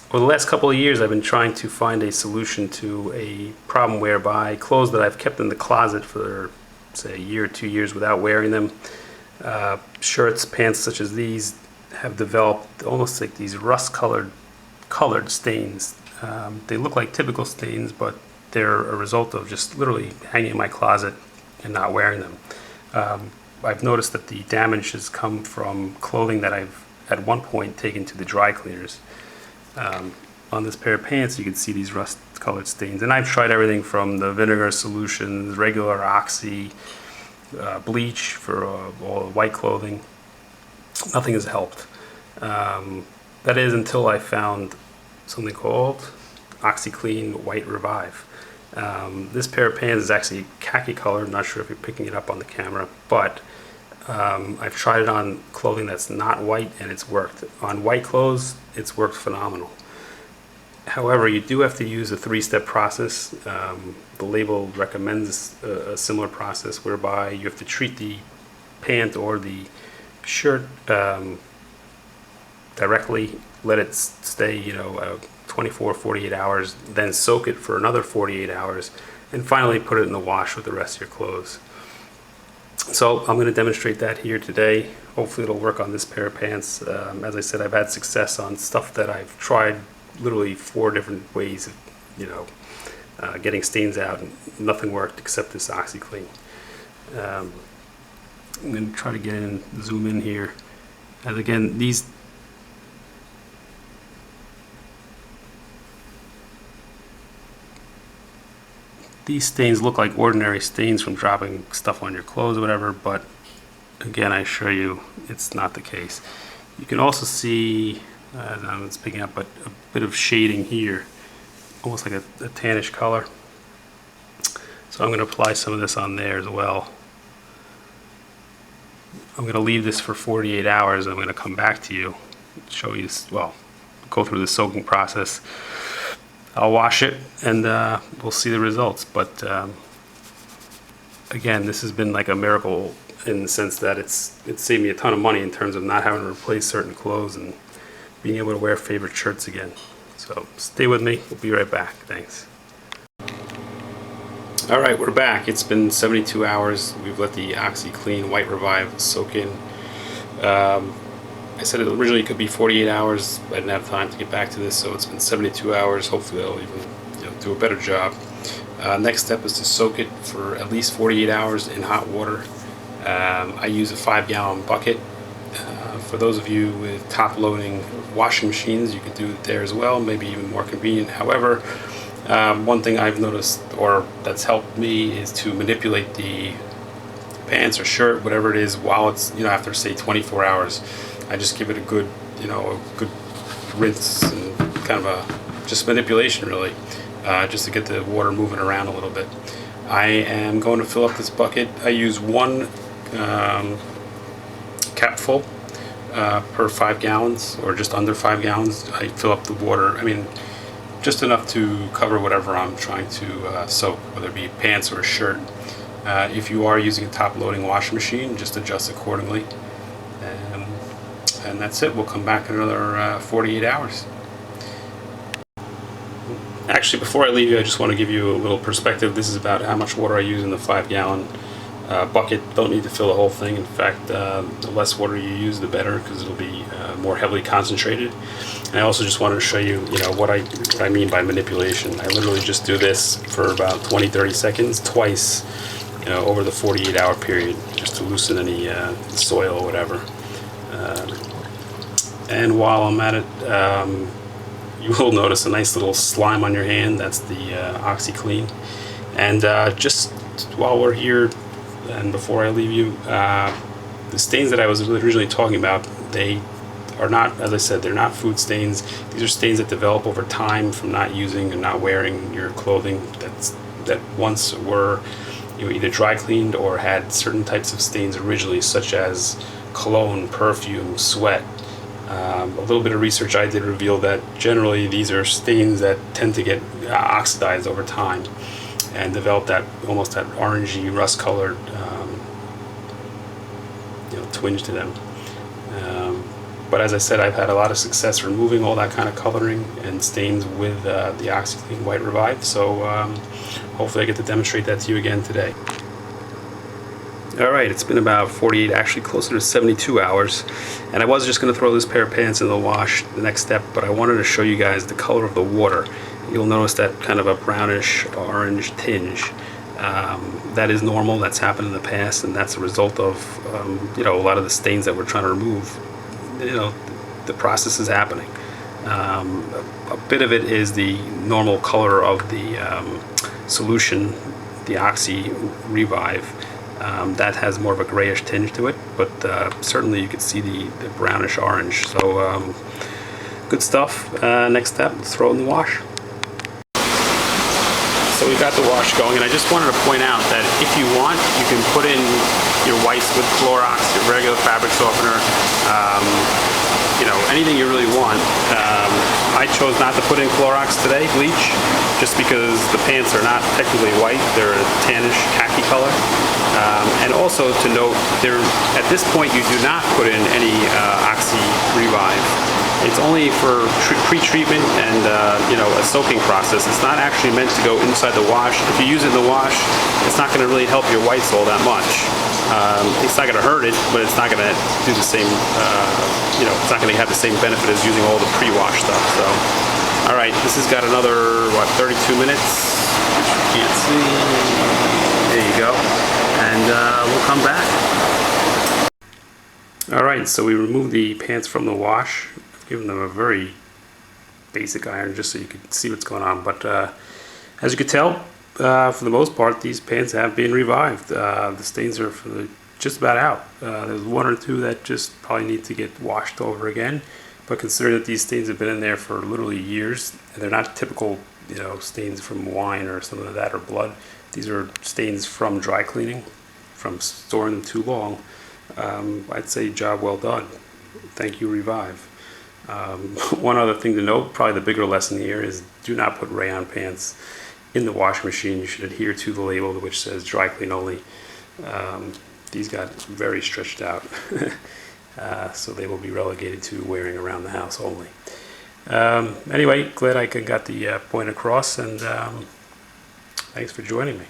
Over the last couple of years, I've been trying to find a solution to a problem whereby clothes that I've kept in the closet for, say, a year or 2 years without wearing them, shirts, pants such as these, have developed almost like these colored stains. They look like typical stains, but they're a result of just literally hanging in my closet and not wearing them. I've noticed that the damage has come from clothing that I've at one point taken to the dry cleaners. On this pair of pants, you can see these rust-colored stains, and I've tried everything from the vinegar solutions, regular Oxy, bleach for all the white clothing. Nothing has helped. That is until I found something called OxiClean White Revive. This pair of pants is actually khaki color. I'm not sure if you're picking it up on the camera, but I've tried it on clothing that's not white, and it's worked. On white clothes, it's worked phenomenal. However, you do have to use a three-step process. The label recommends a similar process whereby you have to treat the pant or the shirt directly, let it stay 24 48 hours, then soak it for another 48 hours, and finally put it in the wash with the rest of your clothes. So I'm going to demonstrate that here today. Hopefully it'll work on this pair of pants. As I said, I've had success on stuff that I've tried literally 4 different ways of getting stains out, and nothing worked except this OxiClean. I'm going to try to get in, zoom in here. And again, these stains look like ordinary stains from dropping stuff on your clothes or whatever, but again, I assure you it's not the case. You can also see, I don't know if it's picking up, but a bit of shading here, almost like a tannish color. So I'm going to apply some of this on there as well. I'm going to leave this for 48 hours. I'm going to come back to you, show you, well, go through the soaking process. I'll wash it, and we'll see the results. But again, this has been like a miracle in the sense that it's saved me a ton of money in terms of not having to replace certain clothes and being able to wear favorite shirts again. So stay with me. We'll be right back. Thanks. All right, we're back. It's been 72 hours. We've let the OxiClean White Revive soak in. I said it originally could be 48 hours. I didn't have time to get back to this, so it's been 72 hours. Hopefully that'll even do a better job. Next step is to soak it for at least 48 hours in hot water. I use a 5-gallon bucket. For those of you with top-loading washing machines, you could do it there as well, maybe even more convenient. However, one thing I've noticed, or that's helped me, is to manipulate the pants or shirt, whatever it is, while it's, after say 24 hours. I just give it a good, a good rinse and kind of a just manipulation really, just to get the water moving around a little bit. I am going to fill up this bucket. I use 1 capful per 5 gallons, or just under 5 gallons. I fill up the water, just enough to cover whatever I'm trying to soak, whether it be pants or a shirt. If you are using a top-loading washing machine, just adjust accordingly. And that's it. We'll come back in another 48 hours. Actually, before I leave you, I just want to give you a little perspective. This is about how much water I use in the 5-gallon bucket. Don't need to fill the whole thing. In fact, the less water you use, the better, because it'll be more heavily concentrated. And I also just wanted to show you, what I mean by manipulation. I literally just do this for about 20-30 seconds, twice, over the 48-hour period, just to loosen any soil or whatever. And while I'm at it, you will notice a nice little slime on your hand. That's the OxiClean. And just while we're here, and before I leave you, the stains that I was originally talking about, they are not, as I said, they're not food stains. These are stains that develop over time from not using and not wearing your clothing that once were either dry cleaned or had certain types of stains originally, such as cologne, perfume, sweat. A little bit of research I did reveal that generally these are stains that tend to get oxidized over time and develop that almost that orangey, rust-colored twinge to them. But as I said, I've had a lot of success removing all that kind of coloring and stains with the OxiClean White Revive, so hopefully I get to demonstrate that to you again today. Alright, it's been about 48, actually closer to 72 hours, and I was just going to throw this pair of pants in the wash, the next step, but I wanted to show you guys the color of the water. You'll notice that kind of a brownish orange tinge. That is normal, that's happened in the past, and that's a result of you know, a lot of the stains that we're trying to remove. You know, the process is happening. A bit of it is the normal color of the solution, the Oxy Revive. That has more of a grayish tinge to it, but certainly you can see the brownish orange. So good stuff. Next step, let's throw it in the wash. So we've got the wash going, and I just wanted to point out that if you want, you can put in your whites with Clorox, your regular fabric softener, you know, anything you really want. I chose not to put in Clorox today, bleach, just because the pants are not technically white, they're a tannish khaki color. And also to note, at this point you do not put in any Oxy Revive. It's only for pre-treatment and you know, a soaking process. It's not actually meant to go inside the wash. If you use it in the wash, it's not going to really help your whites all that much. It's not going to hurt it, but it's not going to do the same. You know, it's not going to have the same benefit as using all the pre-wash stuff. So, all right, this has got another 32 minutes. You can't see. There you go, and we'll come back. All right, so we removed the pants from the wash. Giving them a very basic iron just so you can see what's going on, but as you can tell, for the most part these pants have been revived. The stains are just about out. There's one or two that just probably need to get washed over again, but considering that these stains have been in there for literally years, and they're not typical, you know, stains from wine or something like that, or blood. These are stains from dry cleaning, from storing them too long. I'd say job well done. Thank you, Revive. One other thing to note, probably the bigger lesson here, is do not put rayon pants in the washing machine. You should adhere to the label which says dry clean only. These got very stretched out, so they will be relegated to wearing around the house only. Anyway, glad I got the point across, and thanks for joining me.